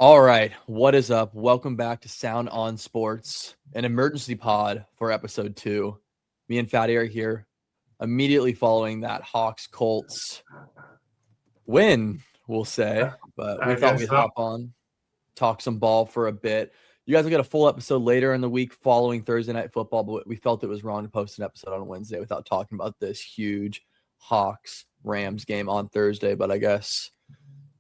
All right, what is up? Welcome back to Sound on Sports, an emergency pod for episode 2. Me and Fatty are here immediately following that Hawks Colts win, we'll say. But we thought we'd hop on, talk some ball for a bit. You guys will get a full episode later in the week following Thursday Night Football, but we felt it was wrong to post an episode on Wednesday without talking about this huge Hawks-Rams game on Thursday. But I guess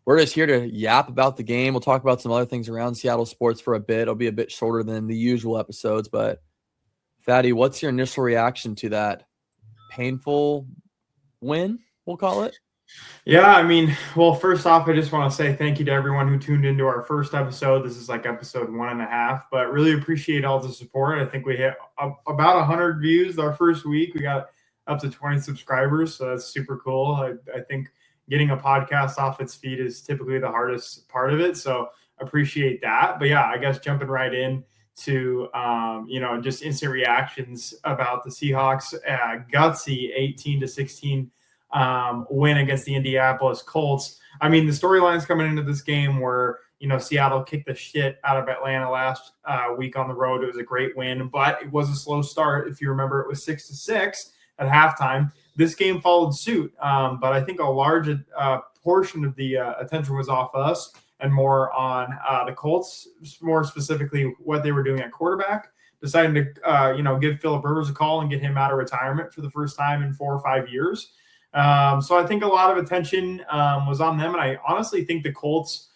we're just here to yap about the game. We'll talk about some other things around Seattle sports for a bit. It'll be a bit shorter than the usual episodes, but Fatty, what's your initial reaction to that painful win, we'll call it? Yeah, well, first off, I just want to say thank you to everyone who tuned into our first episode. This is like episode 1.5, but really appreciate all the support. I think we hit about 100 views our first week. We got up to 20 subscribers, so that's super cool. I think getting a podcast off its feet is typically the hardest part of it, so appreciate that. But yeah, I guess jumping right in to just instant reactions about the Seahawks gutsy 18-16 win against the Indianapolis Colts. The storylines coming into this game were, Seattle kicked the shit out of Atlanta last week on the road. It was a great win, but it was a slow start. If you remember, it was 6-6 at halftime. This game followed suit, but I think a large portion of the attention was off us and more on the Colts, more specifically what they were doing at quarterback, deciding to give Philip Rivers a call and get him out of retirement for the first time in 4 or 5 years. So I think a lot of attention was on them, and I honestly think the Colts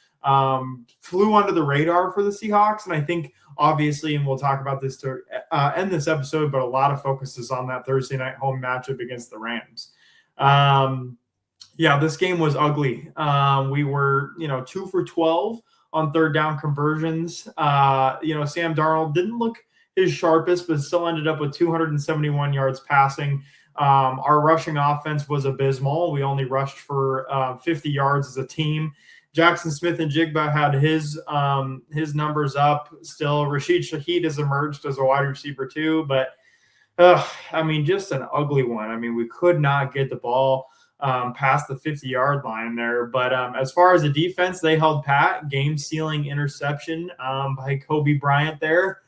flew under the radar for the Seahawks, and I think obviously, and we'll talk about this to end this episode, but a lot of focus is on that Thursday night home matchup against the Rams. This game was ugly. We were 2 for 12 on third down conversions. Sam Darnold didn't look his sharpest, but still ended up with 271 yards passing. Our rushing offense was abysmal. We only rushed for 50 yards as a team. Jackson Smith and Jigba had his numbers up still. Rashid Shaheed has emerged as a wide receiver too, but just an ugly one. We could not get the ball past the 50-yard line there. But as far as the defense, they held pat. Game-sealing interception by Kobe Bryant there.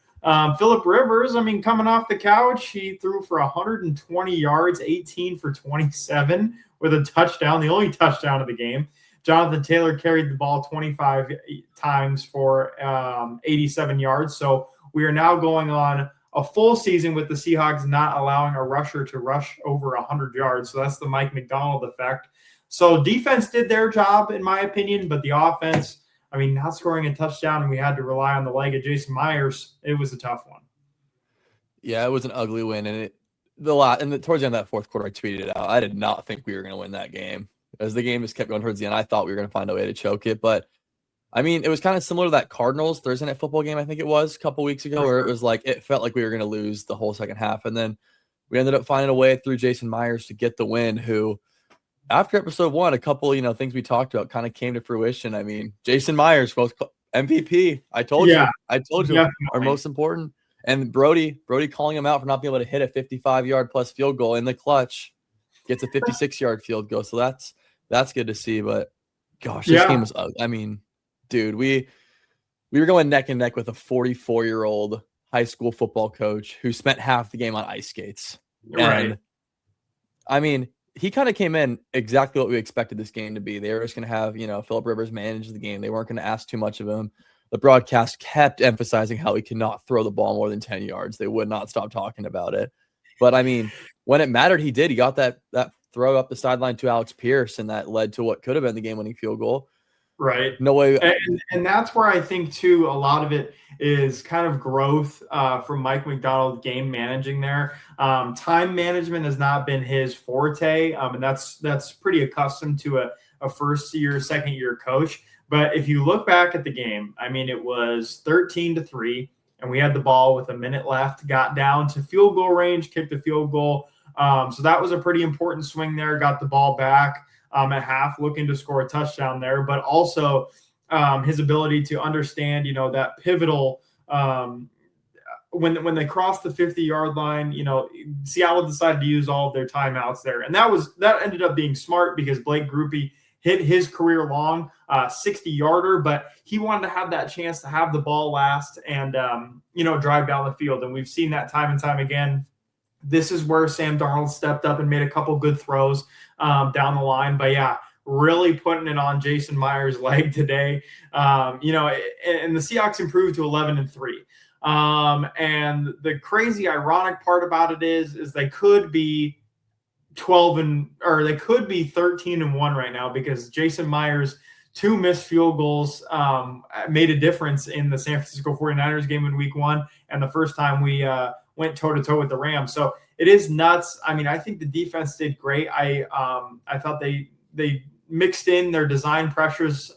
Philip Rivers, coming off the couch, he threw for 120 yards, 18 for 27 with a touchdown, the only touchdown of the game. Jonathan Taylor carried the ball 25 times for 87 yards. So we are now going on a full season with the Seahawks not allowing a rusher to rush over 100 yards. So that's the Mike McDonald effect. So defense did their job, in my opinion, but the offense, not scoring a touchdown, and we had to rely on the leg of Jason Myers. It was a tough one. Yeah, it was an ugly win, and towards the end of that fourth quarter, I tweeted it out. I did not think we were going to win that game. As the game just kept going towards the end, I thought we were going to find a way to choke it. But, it was kind of similar to that Cardinals Thursday Night Football game, I think it was, a couple weeks ago, where it was like it felt like we were going to lose the whole second half. And then we ended up finding a way through Jason Myers to get the win, who, after episode 1, a couple, things we talked about kind of came to fruition. Jason Myers, MVP. I told you, Definitely. Our most important. And Brody calling him out for not being able to hit a 55-yard plus field goal in the clutch, gets a 56-yard field goal. So that's good to see. But gosh, this game was ugly. Dude, we were going neck and neck with a 44-year-old high school football coach who spent half the game on ice skates. Right. And he kind of came in exactly what we expected this game to be. They were just going to have, Philip Rivers manage the game. They weren't going to ask too much of him. The broadcast kept emphasizing how he could not throw the ball more than 10 yards. They would not stop talking about it. But, when it mattered, he did. He got that throw up the sideline to Alex Pierce, and that led to what could have been the game-winning field goal. Right. No way. And that's where I think, too, a lot of it is kind of growth from Mike McDonald game managing there. Time management has not been his forte, and that's pretty accustomed to a first-year, second-year coach. But if you look back at the game, it was 13-3, and we had the ball with a minute left, got down to field goal range, kicked a field goal. So that was a pretty important swing there, got the ball back at half, looking to score a touchdown there, but also his ability to understand, that pivotal when they crossed the 50-yard line, Seattle decided to use all of their timeouts there. And that ended up being smart because Blake Grupe hit his career long 60-yarder, but he wanted to have that chance to have the ball last and, drive down the field. And we've seen that time and time again. This is where Sam Darnold stepped up and made a couple good throws down the line. But yeah, really putting it on Jason Myers' leg today. And the Seahawks improved to 11-3. And the crazy ironic part about it is they could be 13-1 right now because Jason Myers' 2 missed field goals made a difference in the San Francisco 49ers game in week 1 and the first time we went toe-to-toe with the Rams. So it is nuts. I mean, I think the defense did great. I thought they mixed in their design pressures.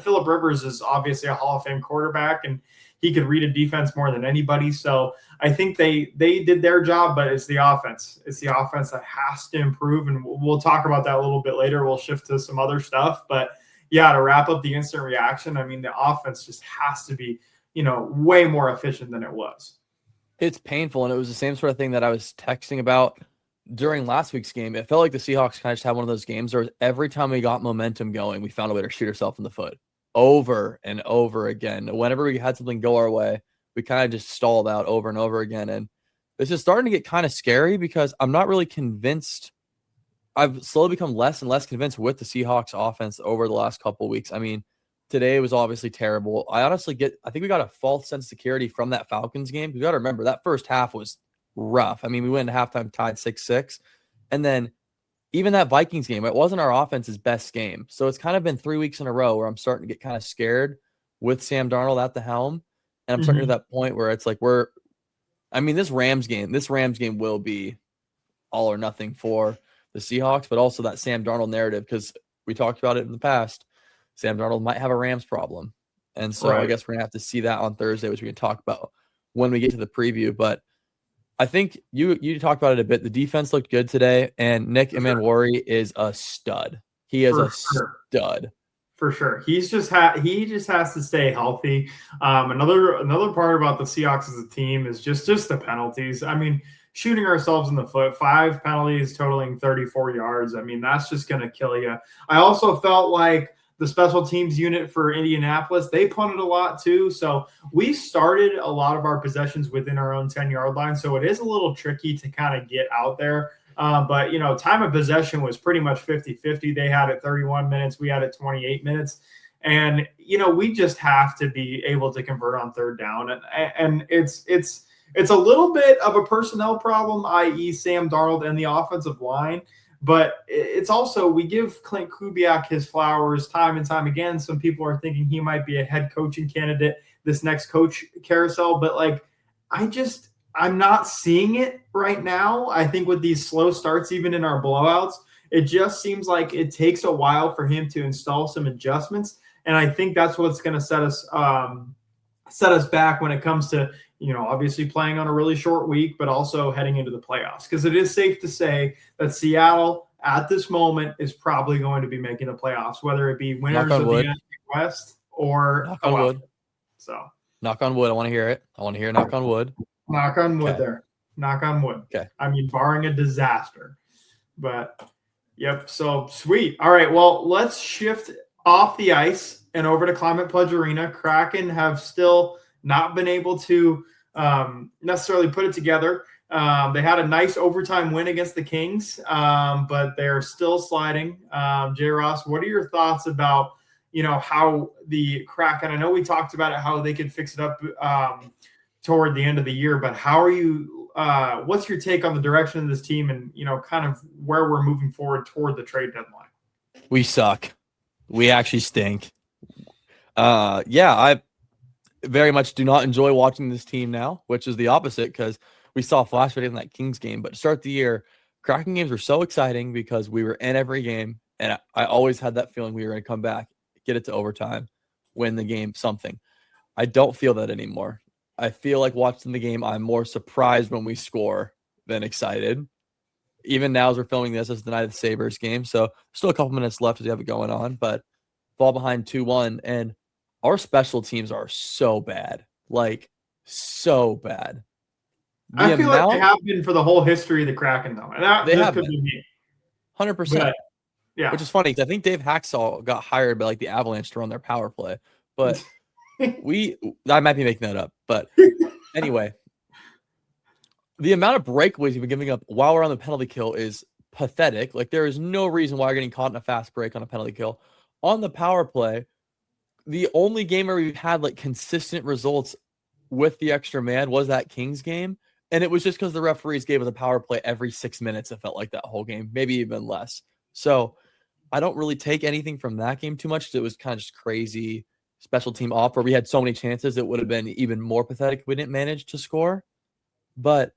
Phillip Rivers is obviously a Hall of Fame quarterback, and he could read a defense more than anybody. So I think they did their job, but it's the offense. It's the offense that has to improve, and we'll talk about that a little bit later. We'll shift to some other stuff. But, yeah, to wrap up the instant reaction, I mean, the offense just has to be, way more efficient than it was. It's painful, and it was the same sort of thing that I was texting about during last week's game. It felt like the Seahawks kind of just had one of those games where every time we got momentum going, we found a way to shoot ourselves in the foot over and over again. Whenever we had something go our way, we kind of just stalled out over and over again. And this is starting to get kind of scary because I'm not really convinced. I've slowly become less and less convinced with the Seahawks offense over the last couple of weeks. I mean, today was obviously terrible. I think we got a false sense of security from that Falcons game. You got to remember that first half was rough. I mean, we went into halftime tied 6-6. And then even that Vikings game, it wasn't our offense's best game. So it's kind of been 3 weeks in a row where I'm starting to get kind of scared with Sam Darnold at the helm. And I'm starting to that point where it's like this Rams game will be all or nothing for the Seahawks, but also that Sam Darnold narrative, because we talked about it in the past. Sam Darnold might have a Rams problem. And so I guess we're going to have to see that on Thursday, which we can talk about when we get to the preview. But I think you talked about it a bit. The defense looked good today, and Nick Emanwari is a stud. He is stud. For sure. He just has to stay healthy. Another part about the Seahawks as a team is just the penalties. I mean, shooting ourselves in the foot, 5 penalties totaling 34 yards. I mean, that's just going to kill you. I also felt like the special teams unit for Indianapolis, they punted a lot too. So we started a lot of our possessions within our own 10-yard line. So it is a little tricky to kind of get out there. But, time of possession was pretty much 50-50. They had it 31 minutes. We had it 28 minutes. And, we just have to be able to convert on third down. And it's a little bit of a personnel problem, i.e. Sam Darnold and the offensive line. But it's also, we give Clint Kubiak his flowers time and time again. Some people are thinking he might be a head coaching candidate this next coach carousel. But, I'm not seeing it right now. I think with these slow starts, even in our blowouts, it just seems like it takes a while for him to install some adjustments. And I think that's what's going to set us back when it comes to, obviously playing on a really short week, but also heading into the playoffs. Because it is safe to say that Seattle at this moment is probably going to be making the playoffs, whether it be winners of the NFC West or knock on wood. So knock on wood. I want to hear it. I want to hear knock on wood. Knock on wood there. Knock on wood. Okay. I mean, barring a disaster. But, yep. So, sweet. All right. Well, let's shift off the ice and over to Climate Pledge Arena. Kraken have still not been able to necessarily put it together. They had a nice overtime win against the Kings, but they're still sliding. J. Ross, what are your thoughts about, how the Kraken, I know we talked about it, how they could fix it up toward the end of the year, but how are you, what's your take on the direction of this team and, kind of where we're moving forward toward the trade deadline? We suck. We actually stink. I very much do not enjoy watching this team now, which is the opposite because we saw a flash video in that Kings game. But to start the year, Kraken games were so exciting because we were in every game, and I always had that feeling we were going to come back, get it to overtime, win the game, something. I don't feel that anymore. I feel like watching the game, I'm more surprised when we score than excited. Even now as we're filming this, it's the night of the Sabres game, so still a couple minutes left as we have it going on, but fall behind 2-1, and our special teams are so bad. So bad. I feel like they have been for the whole history of the Kraken, though. And they have been. 100%. Yeah. Which is funny because I think Dave Hacksaw got hired by like the Avalanche to run their power play. But I might be making that up. But anyway, the amount of breakaways you've been giving up while we're on the penalty kill is pathetic. Like, there is no reason why you're getting caught in a fast break on a penalty kill. On the power play, the only game where we've had like consistent results with the extra man was that Kings game. And it was just because the referees gave us a power play every 6 minutes. It felt like that whole game, maybe even less. So I don't really take anything from that game too much. It was kind of just crazy special team off where we had so many chances. It would have been even more pathetic if we didn't manage to score. But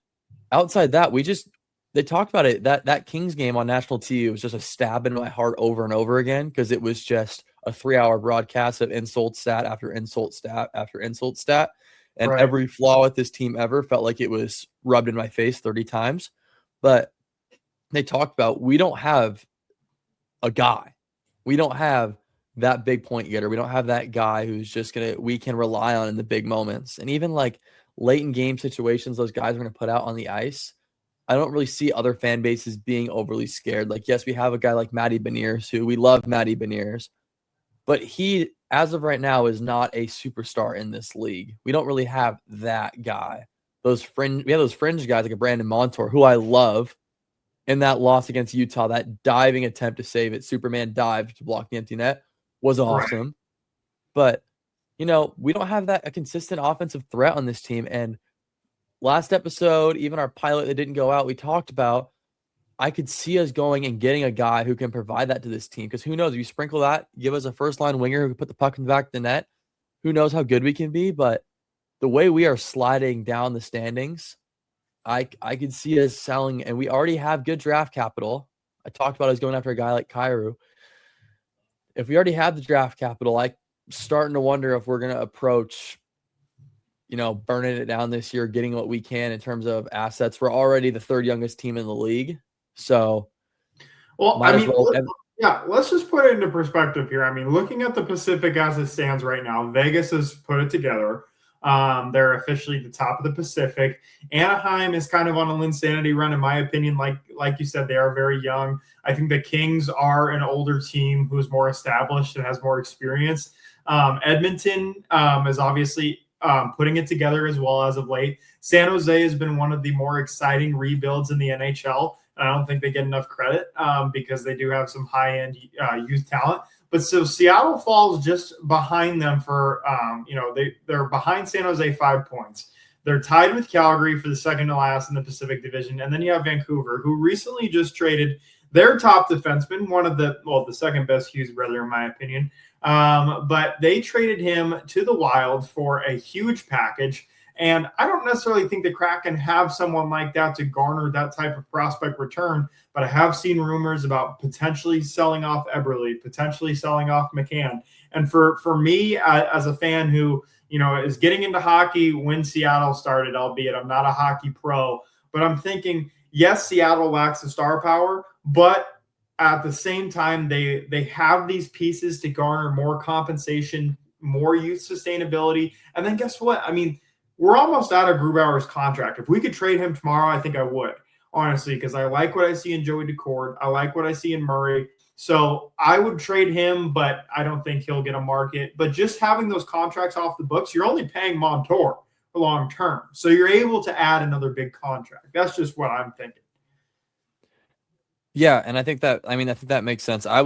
outside that, they talked about it. That Kings game on national TV was just a stab in my heart over and over again because it was just a 3-hour broadcast of insult stat after insult stat after insult stat. And Right. every flaw with this team ever felt like it was rubbed in my face 30 times. But they talked about we don't have a guy. We don't have that big point getter. We don't have that guy who's just we can rely on in the big moments. And even like late in game situations, those guys are going to put out on the ice. I don't really see other fan bases being overly scared. Like, yes, we have a guy like Matty Beniers, who we love Matty Beniers, but he, as of right now, is not a superstar in this league. We don't really have that guy. We have those fringe guys like a Brandon Montour, who I love. In that loss against Utah, that diving attempt to save it, Superman dived to block the empty net, was awesome. Right. But, we don't have a consistent offensive threat on this team. And last episode, even our pilot that didn't go out, we talked about, I could see us going and getting a guy who can provide that to this team. Because who knows, if you sprinkle that, give us a first-line winger who can put the puck in the back of the net, who knows how good we can be. But the way we are sliding down the standings, I could see us selling, and we already have good draft capital. I talked about us going after a guy like Kyrou. If we already have the draft capital, I'm starting to wonder if we're going to approach, burning it down this year, getting what we can in terms of assets. We're already the third youngest team in the league. So, let's just put it into perspective here. I mean, looking at the Pacific as it stands right now, Vegas has put it together. They're officially the top of the Pacific. Anaheim is kind of on a Linsanity run, in my opinion. Like you said, they are very young. I think the Kings are an older team who's more established and has more experience. Edmonton is obviously putting it together as well as of late. San Jose has been one of the more exciting rebuilds in the NHL. I don't think they get enough credit because they do have some high-end youth talent. But so Seattle falls just behind them for, they're behind San Jose 5 points. They're tied with Calgary for the second to last in the Pacific Division. And then you have Vancouver, who recently just traded their top defenseman, the second best Hughes brother, in my opinion. But they traded him to the Wild for a huge package. And I don't necessarily think the Kraken have someone like that to garner that type of prospect return, but I have seen rumors about potentially selling off Eberle, potentially selling off McCann. And for me, as a fan who, is getting into hockey when Seattle started, albeit I'm not a hockey pro, but I'm thinking, yes, Seattle lacks the star power, but at the same time, they have these pieces to garner more compensation, more youth sustainability. And then guess what? I mean, we're almost out of Grubauer's contract. If we could trade him tomorrow, I think I would, honestly, because I like what I see in Joey Decord. I like what I see in Murray. So I would trade him, but I don't think he'll get a market. But just having those contracts off the books, you're only paying Montour for long term. So you're able to add another big contract. That's just what I'm thinking. Yeah, and I think that makes sense. I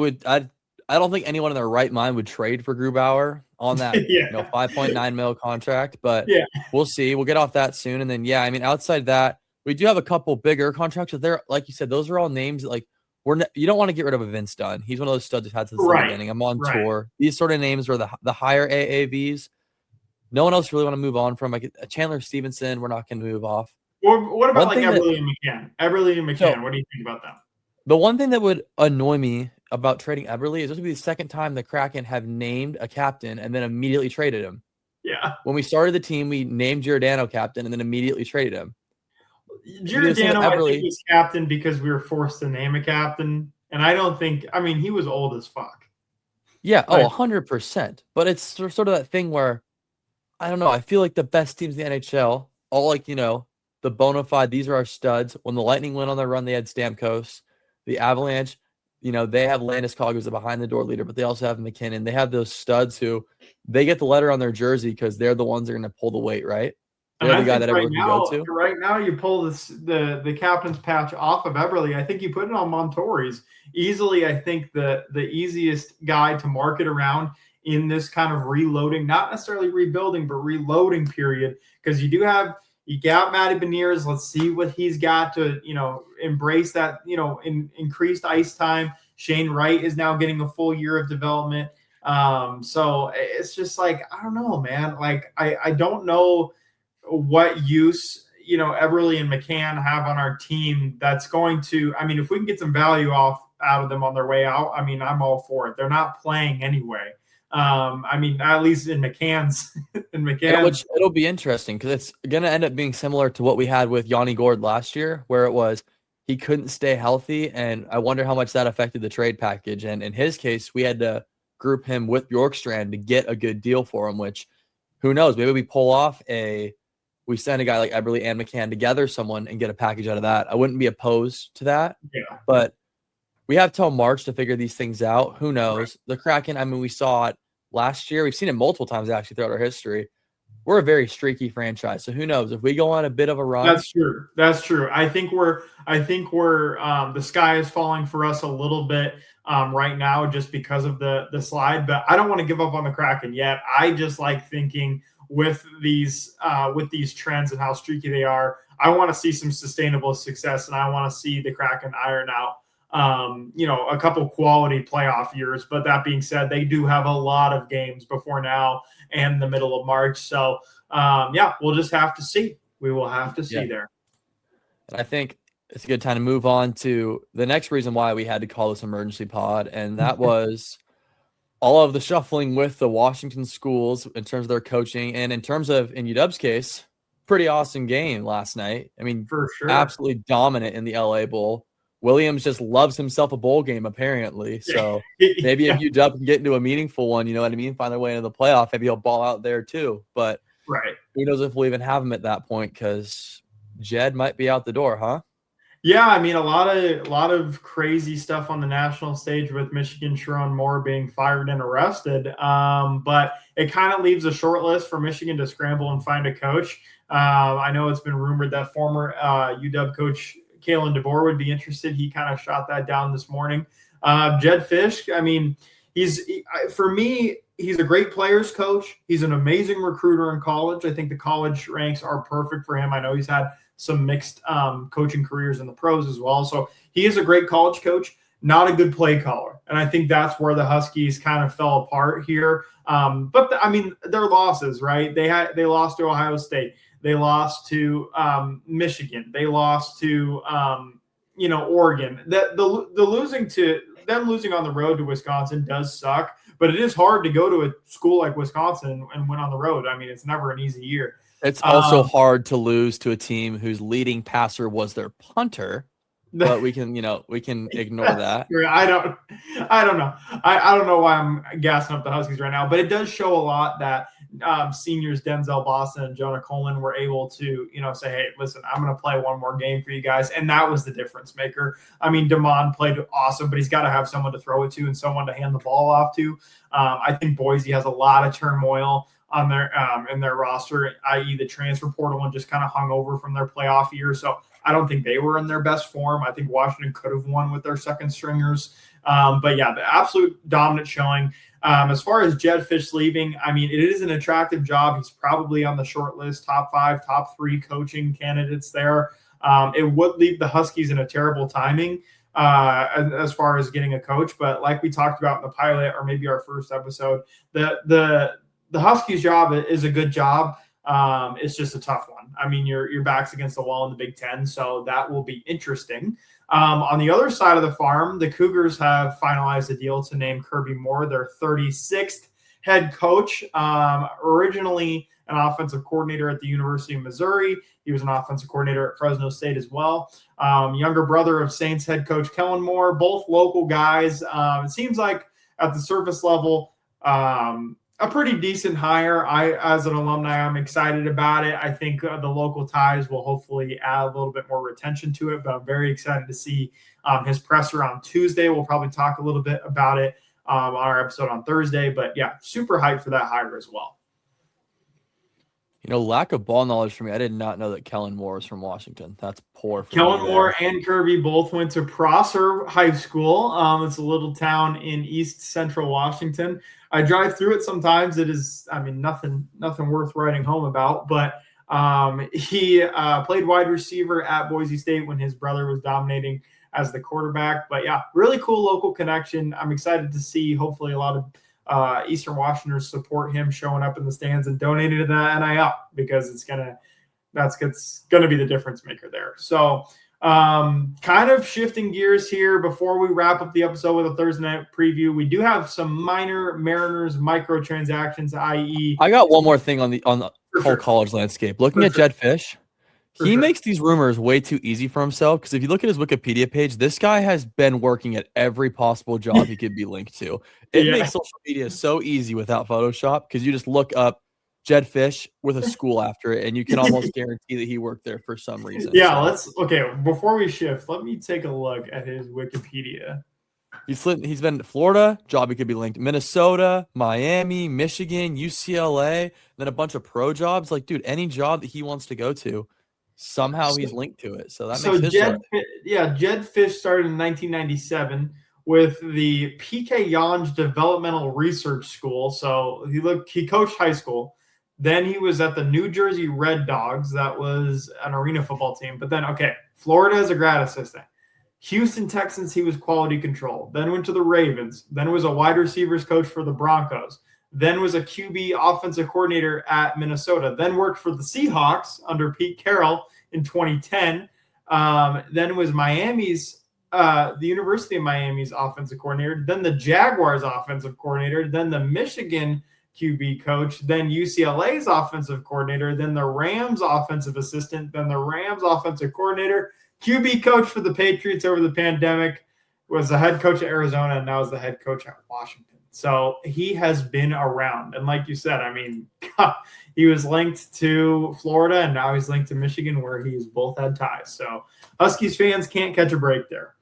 don't think anyone in their right mind would trade for Grubauer on that 5.9 mil contract, but we'll see. We'll get off that soon. And then, outside that, we do have a couple bigger contracts. But they're, like you said, those are all names that, you don't want to get rid of a Vince Dunn. He's one of those studs we've had since the beginning. I'm on tour. These sort of names are the higher AAVs. No one else really want to move on from. Like Chandler Stevenson, we're not going to move off. Well, what about Eberle and McCann? Eberle and McCann, what do you think about them? The one thing that would annoy me about trading Eberle is this would be the second time the Kraken have named a captain and then immediately traded him. Yeah. When we started the team, we named Giordano captain and then immediately traded him. Giordano, I think, was captain because we were forced to name a captain. And I don't think – he was old as fuck. Yeah, 100%. But it's sort of that thing where, I don't know, I feel like the best teams in the NHL, all the bona fide, these are our studs. When the Lightning went on their run, they had Stamkos. The Avalanche, they have Landeskog, who's a behind-the-door leader, but they also have McKinnon. They have those studs who they get the letter on their jersey because they're the ones that are going to pull the weight, right? And They're I the guy think that everyone can go to. right now, you pull the captain's patch off of Eberle. I think you put it on Montori's. Easily, I think the easiest guy to market around in this kind of reloading, not necessarily rebuilding, but reloading period, because you got Matty Beniers. Let's see what he's got to, embrace that, increased ice time. Shane Wright is now getting a full year of development. So it's just like, I don't know, man. Like, I don't know what use, Eberle and McCann have on our team that's going to, if we can get some value out of them on their way out, I'm all for it. They're not playing anyway. At least in McCann's, It'll be interesting because it's going to end up being similar to what we had with Yanni Gourde last year, where it was he couldn't stay healthy, and I wonder how much that affected the trade package. And in his case, we had to group him with Bjorkstrand to get a good deal for him, which who knows, maybe we send a guy like Eberle and McCann together, someone, and get a package out of that. I wouldn't be opposed to that. Yeah. But we have till March to figure these things out. Who knows? Right. The Kraken, we saw it last year. We've seen it multiple times actually throughout our history. We're a very streaky franchise. So who knows? If we go on a bit of a run. That's true. I think we're the sky is falling for us a little bit right now just because of the slide, but I don't want to give up on the Kraken yet. I just like thinking with these trends and how streaky they are, I want to see some sustainable success, and I want to see the Kraken iron out a couple quality playoff years. But that being said, they do have a lot of games before now and the middle of March. So we'll just have to see. We will have to see there. And I think it's a good time to move on to the next reason why we had to call this emergency pod, and that was all of the shuffling with the Washington schools in terms of their coaching, and in terms of, in UW's case, pretty awesome game last night. For sure. Absolutely dominant in the LA Bowl. Williams just loves himself a bowl game, apparently. So maybe if UW can get into a meaningful one, you know what I mean, find their way into the playoff, maybe he'll ball out there too. But who knows if we'll even have him at that point, because Jed might be out the door, huh? Yeah, a lot of crazy stuff on the national stage with Michigan Sharon Moore being fired and arrested. But it kind of leaves a short list for Michigan to scramble and find a coach. I know it's been rumored that former UW coach Kalen DeBoer would be interested. He kind of shot that down this morning. Jed Fish, for me, he's a great players coach. He's an amazing recruiter in college. I think the college ranks are perfect for him. I know he's had some mixed coaching careers in the pros as well. So he is a great college coach, not a good play caller. And I think that's where the Huskies kind of fell apart here. But their losses, right? They lost to Ohio State. They lost to Michigan. They lost to Oregon. Losing on the road to Wisconsin does suck, but it is hard to go to a school like Wisconsin and win on the road. It's never an easy year. It's also hard to lose to a team whose leading passer was their punter, but we can ignore that. I don't know. I don't know why I'm gassing up the Huskies right now, but it does show a lot that seniors Denzel Boston and Jonah Coleman were able to, say, hey, listen, I'm going to play one more game for you guys. And that was the difference maker. Damon played awesome, but he's got to have someone to throw it to and someone to hand the ball off to. I think Boise has a lot of turmoil on their in their roster, i.e. the transfer portal, and just kind of hung over from their playoff year. So I don't think they were in their best form. I think Washington could have won with their second stringers. But yeah, the absolute dominant showing. As far as Jed Fish leaving, it is an attractive job. He's probably on the short list, top 5, top 3 coaching candidates there. It would leave the Huskies in a terrible timing as far as getting a coach. But like we talked about in the pilot, or maybe our first episode, the Huskies job is a good job. It's just a tough one. Your back's against the wall in the Big Ten, so that will be interesting. On the other side of the farm, the Cougars have finalized a deal to name Kirby Moore their 36th head coach. Originally an offensive coordinator at the University of Missouri. He was an offensive coordinator at Fresno State as well. Younger brother of Saints head coach Kellen Moore, both local guys. It seems like at the surface level, a pretty decent hire. As an alumni, I'm excited about it. I think the local ties will hopefully add a little bit more retention to it, but I'm very excited to see his presser on Tuesday. We'll probably talk a little bit about it on our episode on Thursday, but yeah, super hyped for that hire as well. Lack of ball knowledge for me. I did not know that Kellen Moore is from Washington. That's poor for Kellen me Moore and Kirby both went to Prosser High School. It's a little town in East Central Washington. I drive through it sometimes. It is, nothing worth writing home about. But he played wide receiver at Boise State when his brother was dominating as the quarterback. But yeah, really cool local connection. I'm excited to see hopefully a lot of Eastern Washingtoners support him showing up in the stands and donating to the NIL, because that's going to be the difference maker there. So kind of shifting gears here before we wrap up the episode with a Thursday night preview. We do have some minor Mariners microtransactions, i.e. I got one more thing on the whole college landscape. Looking at Jed Fish, he makes these rumors way too easy for himself, because if you look at his Wikipedia page, this guy has been working at every possible job he could be linked to. It makes social media so easy without Photoshop, because you just look up Jed Fish with a school after it, and you can almost guarantee that he worked there for some reason. Before we shift, let me take a look at his Wikipedia. He's been to Florida, job he could be linked, Minnesota, Miami, Michigan, UCLA, then a bunch of pro jobs. Like, dude, any job that he wants to go to, somehow he's linked to it. So that makes Jed Fish started in 1997 with the PK Yonge Developmental Research School. So he coached high school. Then he was at the New Jersey Red Dogs. That was an arena football team. But then, Florida as a grad assistant. Houston Texans, he was quality control. Then went to the Ravens. Then was a wide receivers coach for the Broncos. Then was a QB offensive coordinator at Minnesota. Then worked for the Seahawks under Pete Carroll in 2010. Then was the University of Miami's offensive coordinator. Then the Jaguars offensive coordinator. Then the Michigan QB coach. Then UCLA's offensive coordinator. Then the Rams offensive assistant. Then the Rams offensive coordinator. QB coach for the Patriots over the pandemic. Was the head coach at Arizona, and now is the head coach at Washington. So he has been around. And like you said, he was linked to Florida, and now he's linked to Michigan, where he's both had ties. So Huskies fans can't catch a break there.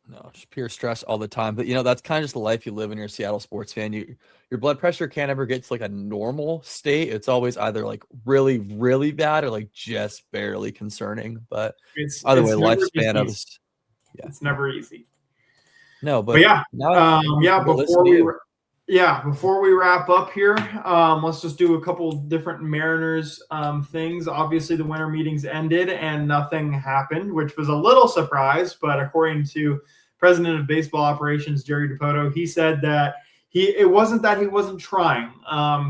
No, just pure stress all the time. But, that's kind of just the life you live when you're a Seattle sports fan. Your blood pressure can't ever get to like a normal state. It's always either like really, really bad or like just barely concerning. But either way, lifespan of this. Yeah. It's never easy. No, but before we wrap up here, let's just do a couple different Mariners things. Obviously, the winter meetings ended and nothing happened, which was a little surprise. But according to President of Baseball Operations Jerry DiPoto, he said that it wasn't that he wasn't trying.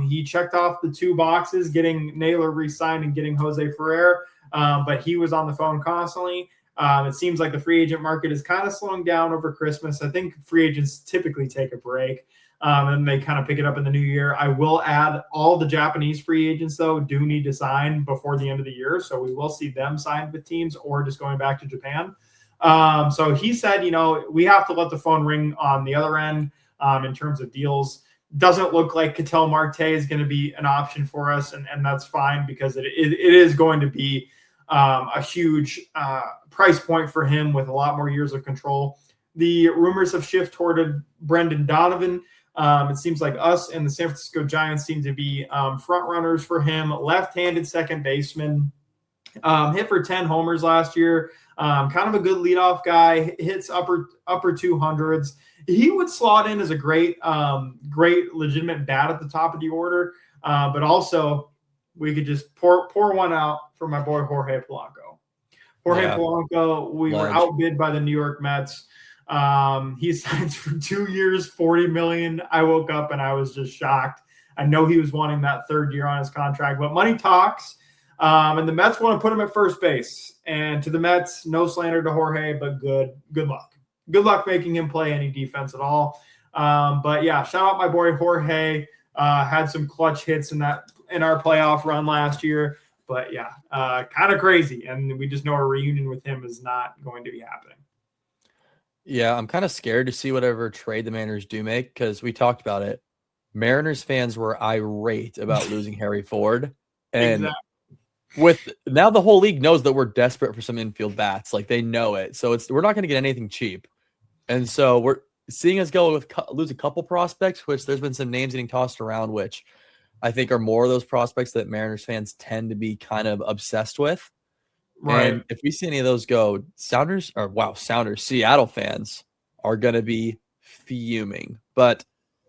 He checked off the two boxes, getting Naylor re-signed and getting Jose Ferrer, but he was on the phone constantly. It seems like the free agent market is kind of slowing down over Christmas. I think free agents typically take a break, and they kind of pick it up in the new year. I will add all the Japanese free agents, though, do need to sign before the end of the year. So we will see them signed with teams or just going back to Japan. So he said, we have to let the phone ring on the other end in terms of deals. Doesn't look like Ketel Marte is going to be an option for us, and that's fine, because it is going to be a huge price point for him with a lot more years of control. The rumors have shifted toward Brendan Donovan. It seems like us and the San Francisco Giants seem to be front runners for him. Left-handed second baseman, hit for 10 homers last year. Kind of a good leadoff guy. Hits upper 200s. He would slot in as a great legitimate bat at the top of the order. But also, we could just pour one out for my boy Jorge Polanco. Polanco, we were outbid by the New York Mets. He signs for 2 years, $40 million. I woke up and I was just shocked. I know he was wanting that third year on his contract, but money talks. And the Mets want to put him at first base. And to the Mets, no slander to Jorge, but good luck. Good luck making him play any defense at all. But yeah, shout out my boy Jorge. Had some clutch hits in our playoff run last year. But yeah, kind of crazy. And we just know a reunion with him is not going to be happening. Yeah, I'm kind of scared to see whatever trade the Mariners do make, because we talked about it. Mariners fans were irate about losing Harry Ford. And Exactly. with now the whole league knows that we're desperate for some infield bats. Like they know it. So we're not going to get anything cheap. And so we're seeing us go with lose a couple prospects, which there's been some names getting tossed around, which I think are more of those prospects that Mariners fans tend to be kind of obsessed with. Right. And if we see any of those go, Seattle fans are going to be fuming. But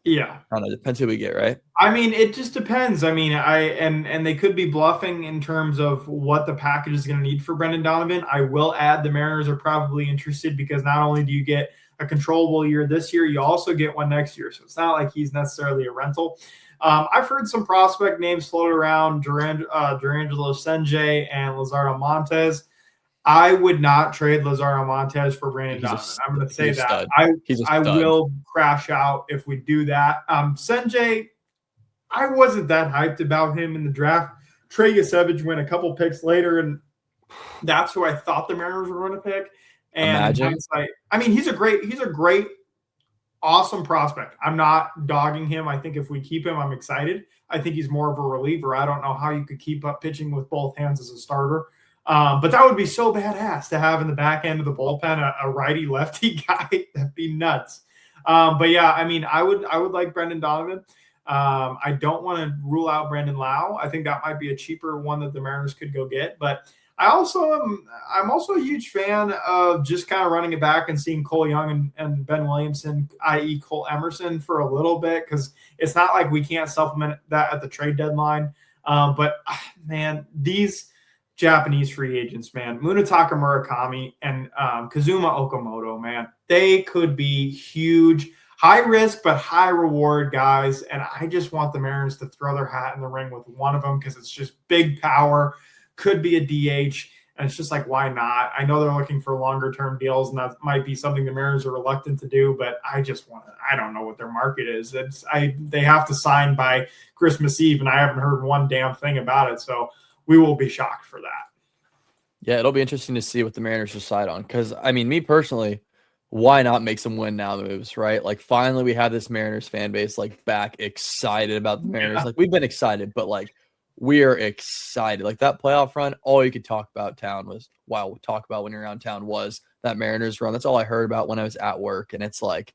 Yeah. I don't know, depends who we get, right? I mean, it just depends. I mean, and they could be bluffing in terms of what the package is going to need for Brendan Donovan. I will add the Mariners are probably interested because not only do you get a controllable year this year, you also get one next year. So it's not like he's necessarily a rental. I've heard some prospect names float around, Durangelo Senje and Lazardo Montes. I would not trade Lazardo Montes for Brandon Donovan. I'm going to say that. I will crash out if we do that. Senje, I wasn't that hyped about him in the draft. Trey Yasevich went a couple picks later, and that's who I thought the Mariners were going to pick. And I mean, he's a great, awesome prospect. I'm not dogging him. I think if we keep him, I'm excited. I think he's more of a reliever. I don't know how you could keep up pitching with both hands as a starter. But that would be so badass to have in the back end of the bullpen a righty lefty guy. That'd be nuts. But yeah, I mean, I would like Brendan Donovan. I don't want to rule out Brandon Lau. I think that might be a cheaper one that the Mariners could go get. But I'm also a huge fan of just kind of running it back and seeing Cole Young and Ben Williamson, i.e. Cole Emerson, for a little bit, because it's not like we can't supplement that at the trade deadline. But man, these Japanese free agents, man, Munetaka Murakami and Kazuma Okamoto, man, they could be huge, high risk but high reward guys. And I just want the Mariners to throw their hat in the ring with one of them because it's just big power, could be a DH. And it's just like, why not? I know they're looking for longer term deals, and that might be something the Mariners are reluctant to do, but I don't know what their market is. They have to sign by Christmas Eve, and I haven't heard one damn thing about it. So we will be shocked for that. Yeah, it'll be interesting to see what the Mariners decide on. Because, I mean, me personally, why not make some win now moves, right? Like, finally, we have this Mariners fan base, like, back excited about the Mariners. Yeah. Like, we've been excited, but, like, we're excited. Like, that playoff run, all you could talk about when you're around town was that Mariners run. That's all I heard about when I was at work. And it's like,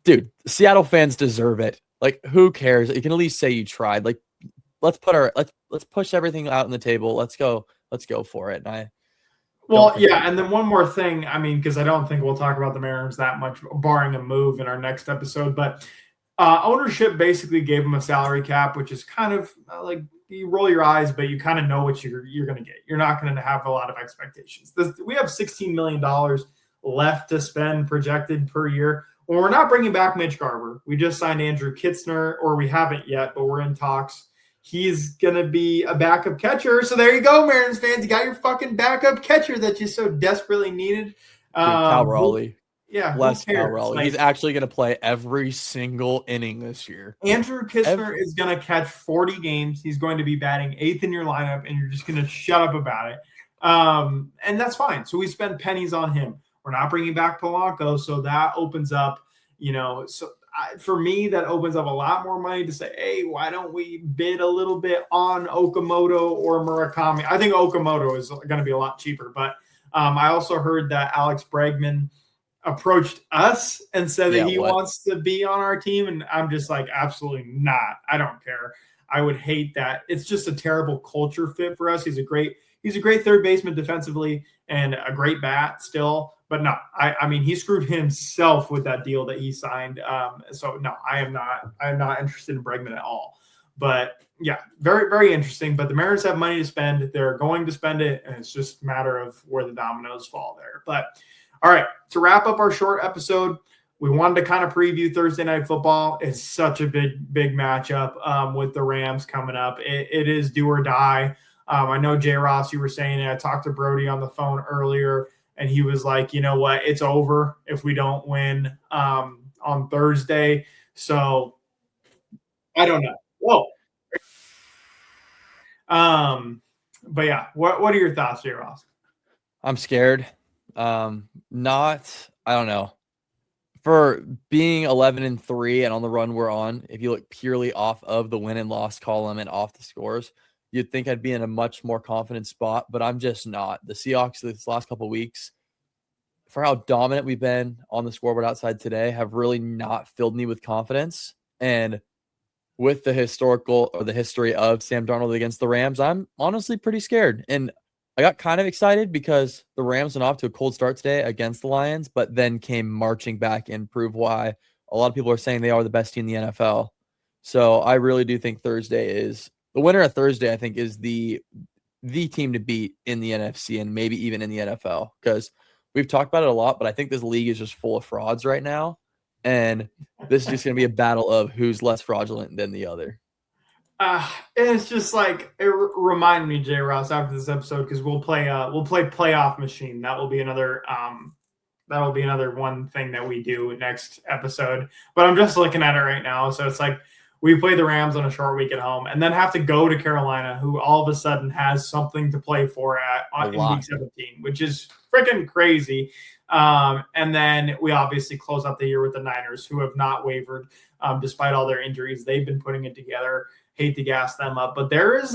dude, Seattle fans deserve it. Like, who cares? You can at least say you tried. Like, let's push everything out on the table. Let's go for it. And and then one more thing. I mean, because I don't think we'll talk about the Mariners that much, barring a move in our next episode. But ownership basically gave them a salary cap, which is kind of like you roll your eyes, but you kind of know what you're going to get. You're not going to have a lot of expectations. We have $16 million left to spend projected per year. Well, we're not bringing back Mitch Garver. We just signed Andrew Kitzner, or we haven't yet, but we're in talks. He's going to be a backup catcher. So there you go, Mariners fans. You got your fucking backup catcher that you so desperately needed. Cal Raleigh. Yeah. Bless Cal Raleigh. He's actually going to play every single inning this year. Andrew Kitzner is going to catch 40 games. He's going to be batting 8th in your lineup, and you're just going to shut up about it. And that's fine. So we spend pennies on him. We're not bringing back Polanco. So that opens up, for me, that opens up a lot more money to say, hey, why don't we bid a little bit on Okamoto or Murakami? I think Okamoto is going to be a lot cheaper. But I also heard that Alex Bregman approached us and said that he wants to be on our team. And I'm just like, absolutely not. I don't care. I would hate that. It's just a terrible culture fit for us. He's a great third baseman defensively and a great bat still. But no, I mean, he screwed himself with that deal that he signed. So no, I am not interested in Bregman at all. But yeah, very, very interesting. But the Mariners have money to spend. They're going to spend it, and it's just a matter of where the dominoes fall there. But all right, to wrap up our short episode, we wanted to kind of preview Thursday Night Football. It's such a big matchup with the Rams coming up. It is do or die. I know, J. Ross, you were saying it. I talked to Brody on the phone earlier, and he was like, you know what? It's over if we don't win on Thursday. So I don't know. Whoa. But yeah, what are your thoughts, J. Ross? I'm scared. I don't know. for being 11-3 and on the run we're on, if you look purely off of the win and loss column and off the scores, you'd think I'd be in a much more confident spot, but I'm just not. The Seahawks this last couple of weeks, for how dominant we've been on the scoreboard outside today, have really not filled me with confidence. And with the history of Sam Darnold against the Rams, I'm honestly pretty scared. And I got kind of excited because the Rams went off to a cold start today against the Lions, but then came marching back and proved why a lot of people are saying they are the best team in the NFL. So I really do think the winner of Thursday, I think, is the team to beat in the NFC and maybe even in the NFL, because we've talked about it a lot, but I think this league is just full of frauds right now. And this is just going to be a battle of who's less fraudulent than the other. It's just like, it reminded me, J. Ross, after this episode, because we'll play Playoff Machine. That will be another one thing that we do next episode. But I'm just looking at it right now. So it's like we play the Rams on a short week at home and then have to go to Carolina, who all of a sudden has something to play for in week 17, which is freaking crazy. And then we obviously close out the year with the Niners, who have not wavered despite all their injuries. They've been putting it together. Hate to gas them up, but there is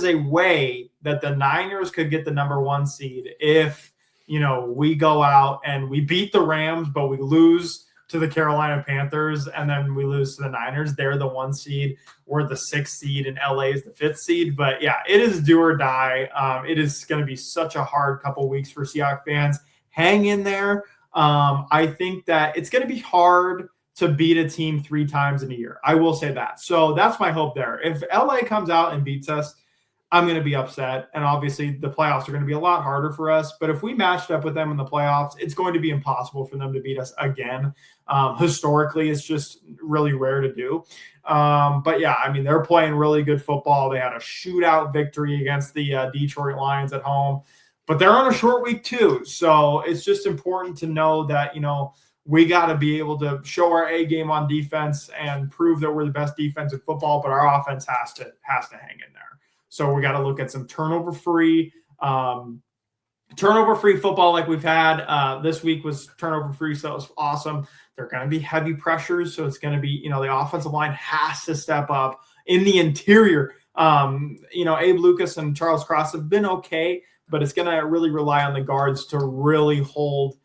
a way that the Niners could get the number 1 seed if we go out and we beat the Rams, but we lose to the Carolina Panthers, and then we lose to the Niners. They're the 1 seed. We're the 6th seed, and LA is the 5th seed. But yeah, it is do or die. It is going to be such a hard couple of weeks for Seahawks fans. Hang in there. I think that it's going to be hard to beat a team 3 times in a year. I will say that. So that's my hope there. If LA comes out and beats us, I'm going to be upset. And obviously the playoffs are going to be a lot harder for us. But if we matched up with them in the playoffs, it's going to be impossible for them to beat us again. Historically, it's just really rare to do. But yeah, I mean, they're playing really good football. They had a shootout victory against the Detroit Lions at home. But they're on a short week too. So it's just important to know that, we got to be able to show our A game on defense and prove that we're the best defense in football, but our offense has to hang in there. So we got to look at some turnover-free football like we've had. This week was turnover-free, so it was awesome. They're going to be heavy pressures, so it's going to be, the offensive line has to step up in the interior. Abe Lucas and Charles Cross have been okay, but it's going to really rely on the guards to really hold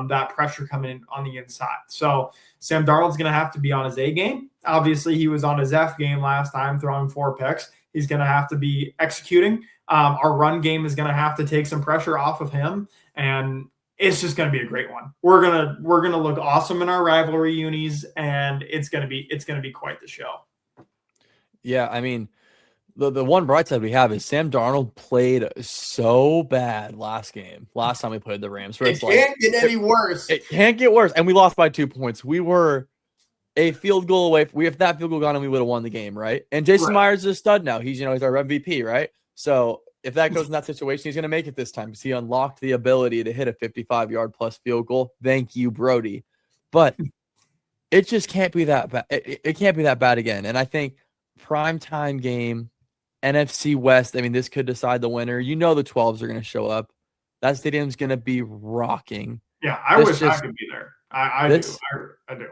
that pressure coming in on the inside. So Sam Darnold's going to have to be on his A game. Obviously, he was on his F game last time, throwing 4 picks. He's going to have to be executing. Our run game is going to have to take some pressure off of him, and it's just going to be a great one. We're gonna look awesome in our rivalry unis, and it's going to be quite the show. Yeah, I mean, the one bright side we have is Sam Darnold played so bad last time we played the Rams. It can't get any worse. It can't get worse. And we lost by 2 points. We were a field goal away. If that field goal gone, we would have won the game, right? And Jason Myers is a stud now. He's our MVP, right? So if that goes in that situation, he's going to make it this time because he unlocked the ability to hit a 55-yard plus field goal. Thank you, Brody. But it just can't be that bad. It can't be that bad again. And I think primetime game, NFC West, I mean, this could decide the winner. The 12s are going to show up. That stadium's going to be rocking. Yeah, I wish I could be there. I do.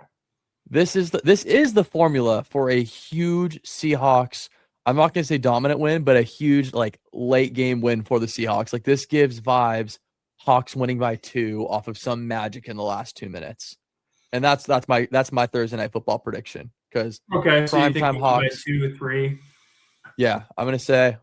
This is the formula for a huge Seahawks. I'm not going to say dominant win, but a huge late game win for the Seahawks. This gives vibes Hawks winning by 2 off of some magic in the last 2 minutes. And that's my Thursday night football prediction. Because so you think Hawks 2-3? Yeah, I'm gonna say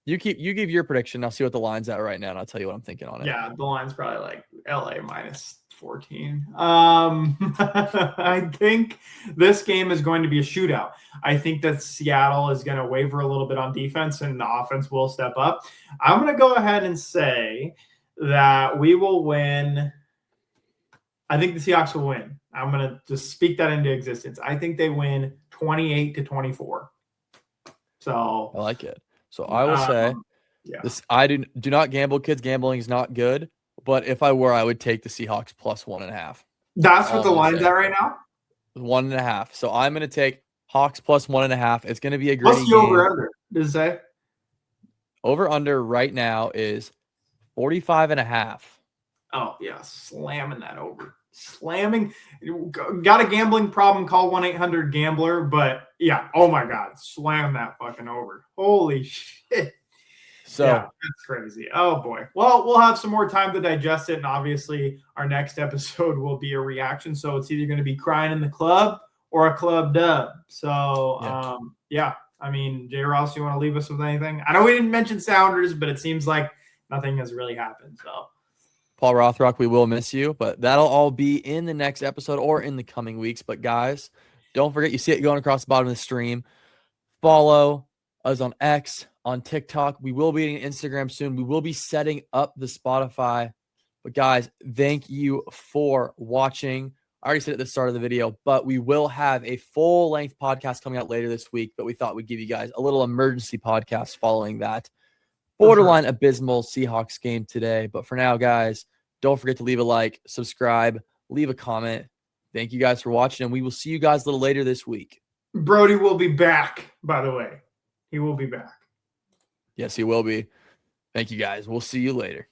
you give your prediction. I'll see what the line's at right now, and I'll tell you what I'm thinking on it. Yeah, the line's probably LA minus 14. I think this game is going to be a shootout. I think that Seattle is going to waver a little bit on defense, and the offense will step up. I'm going to go ahead and say that we will win. I think the Seahawks will win. I'm going to just speak that into existence. I think they win 28-24. So I like it. So I will say this. I do not gamble, kids. Gambling is not good. But if I were, I would take the Seahawks plus 1.5. That's what the line's at right now? 1.5. So I'm going to take Hawks plus 1.5. It's going to be a gritty game. What's the over-under? Does it say? Over-under right now is 45.5. Oh, yeah. Slamming that over. slamming. Got a gambling problem, call 1-800-GAMBLER. But yeah, oh my God, slam that fucking over. Holy shit. So yeah, that's crazy. Oh boy. Well, we'll have some more time to digest it. And obviously our next episode will be a reaction. So it's either going to be crying in the club or a club dub. So yeah. I mean, J. Ross, you want to leave us with anything? I know we didn't mention Sounders, but it seems like nothing has really happened. So Paul Rothrock, we will miss you, but that'll all be in the next episode or in the coming weeks. But guys, don't forget, you see it going across the bottom of the stream. Follow us on X, on TikTok. We will be on Instagram soon. We will be setting up the Spotify. But guys, thank you for watching. I already said at the start of the video, but we will have a full-length podcast coming out later this week. But we thought we'd give you guys a little emergency podcast following that borderline abysmal Seahawks game today. But for now, guys, don't forget to leave a like, subscribe, leave a comment. Thank you guys for watching, and we will see you guys a little later this week. Brody will be back, by the way. He will be back. Yes, he will be. Thank you, guys. We'll see you later.